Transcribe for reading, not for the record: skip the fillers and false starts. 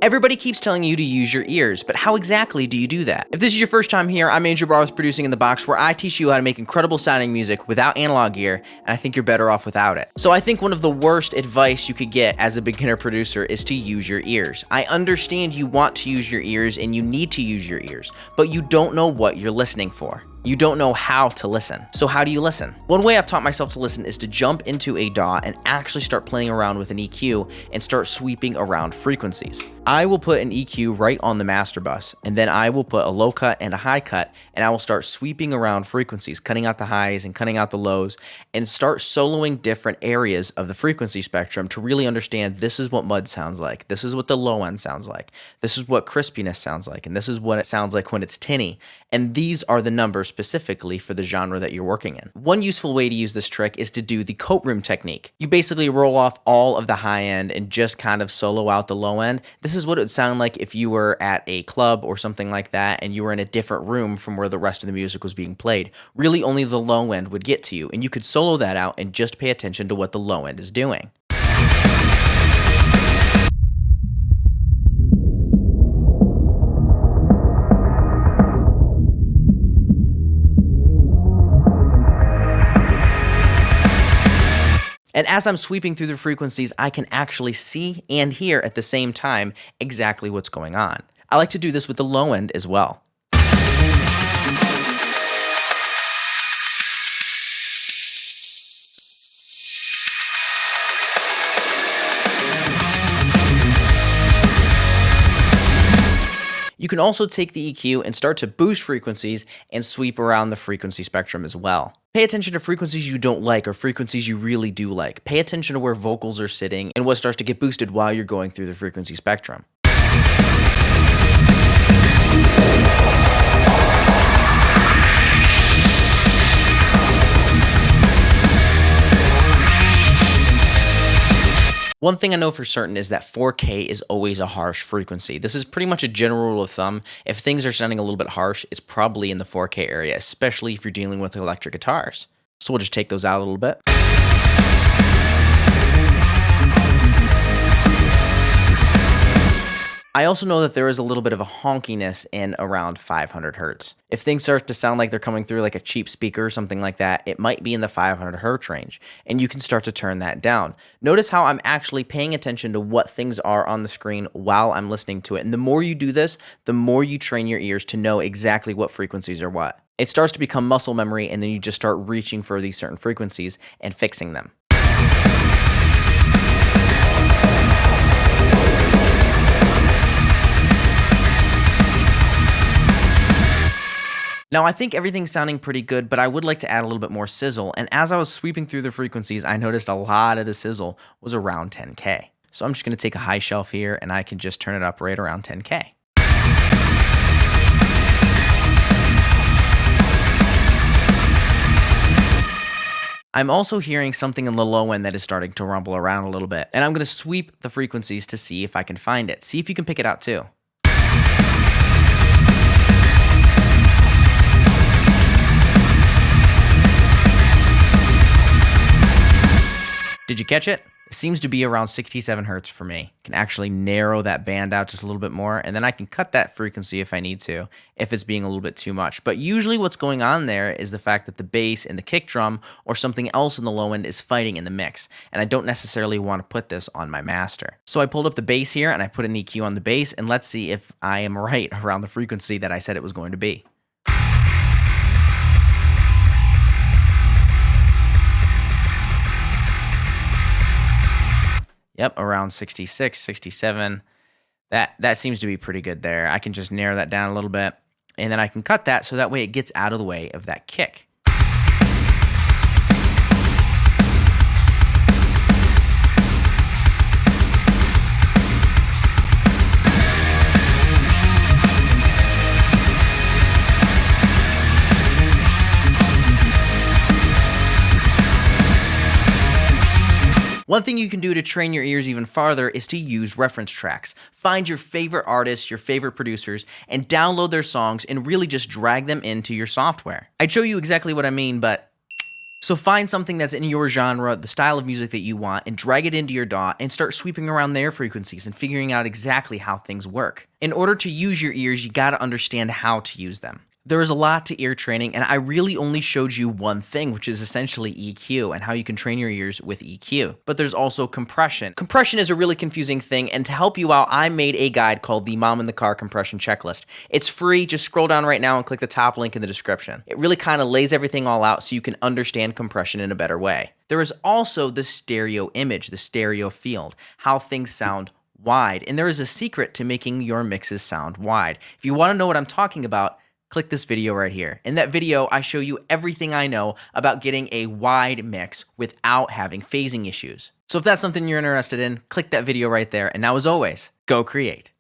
Everybody keeps telling you to use your ears, but how exactly do you do that? If this is your first time here, I'm Andrew Barr with Producing in the Box, where I teach you how to make incredible sounding music without analog gear, and I think you're better off without it. So I think one of the worst advice you could get as a beginner producer is to use your ears. I understand you want to use your ears and you need to use your ears, but you don't know what you're listening for. You don't know how to listen. So how do you listen? One way I've taught myself to listen is to jump into a DAW and actually start playing around with an EQ and start sweeping around frequencies. I will put an EQ right on the master bus, and then I will put a low cut and a high cut, and I will start sweeping around frequencies, cutting out the highs and cutting out the lows, and start soloing different areas of the frequency spectrum to really understand this is what mud sounds like, this is what the low end sounds like, this is what crispiness sounds like, and this is what it sounds like when it's tinny. And these are the numbers specifically for the genre that you're working in. One useful way to use this trick is to do the coat room technique. You basically roll off all of the high end and just kind of solo out the low end. This is what it would sound like if you were at a club or something like that and you were in a different room from where the rest of the music was being played. Really only the low end would get to you, and you could solo that out and just pay attention to what the low end is doing. And as I'm sweeping through the frequencies, I can actually see and hear at the same time exactly what's going on. I like to do this with the low end as well. You can also take the EQ and start to boost frequencies and sweep around the frequency spectrum as well. Pay attention to frequencies you don't like or frequencies you really do like. Pay attention to where vocals are sitting and what starts to get boosted while you're going through the frequency spectrum. One thing I know for certain is that 4K is always a harsh frequency. This is pretty much a general rule of thumb. If things are sounding a little bit harsh, it's probably in the 4K area, especially if you're dealing with electric guitars. So we'll just take those out a little bit. I also know that there is a little bit of a honkiness in around 500 hertz. If things start to sound like they're coming through like a cheap speaker or something like that, it might be in the 500 hertz range, and you can start to turn that down. Notice how I'm actually paying attention to what things are on the screen while I'm listening to it, and the more you do this, the more you train your ears to know exactly what frequencies are what. It starts to become muscle memory, and then you just start reaching for these certain frequencies and fixing them. Now, I think everything's sounding pretty good, but I would like to add a little bit more sizzle, and as I was sweeping through the frequencies, I noticed a lot of the sizzle was around 10K. So I'm just going to take a high shelf here, and I can just turn it up right around 10K. I'm also hearing something in the low end that is starting to rumble around a little bit, and I'm going to sweep the frequencies to see if I can find it. See if you can pick it out too. Did you catch it? It seems to be around 67 hertz for me. I can actually narrow that band out just a little bit more, and then I can cut that frequency if I need to, if it's being a little bit too much. But usually what's going on there is the fact that the bass and the kick drum or something else in the low end is fighting in the mix, and I don't necessarily want to put this on my master. So I pulled up the bass here, and I put an EQ on the bass, and let's see if I am right around the frequency that I said it was going to be. Yep, around 66, 67. That seems to be pretty good there. I can just narrow that down a little bit, and then I can cut that so that way it gets out of the way of that kick. One thing you can do to train your ears even farther is to use reference tracks. Find your favorite artists, your favorite producers, and download their songs and really just drag them into your software. I'd show you exactly what I mean, but So find something that's in your genre, the style of music that you want, and drag it into your DAW and start sweeping around their frequencies and figuring out exactly how things work. In order to use your ears, you gotta understand how to use them. There is a lot to ear training, and I really only showed you one thing, which is essentially EQ and how you can train your ears with EQ. But there's also compression. Compression is a really confusing thing, and to help you out, I made a guide called the Mom in the Car Compression Checklist. It's free, just scroll down right now and click the top link in the description. It really kind of lays everything all out so you can understand compression in a better way. There is also the stereo image, the stereo field, how things sound wide, and there is a secret to making your mixes sound wide. If you want to know what I'm talking about, click this video right here. In that video, I show you everything I know about getting a wide mix without having phasing issues. So if that's something you're interested in, click that video right there. And now as always, go create.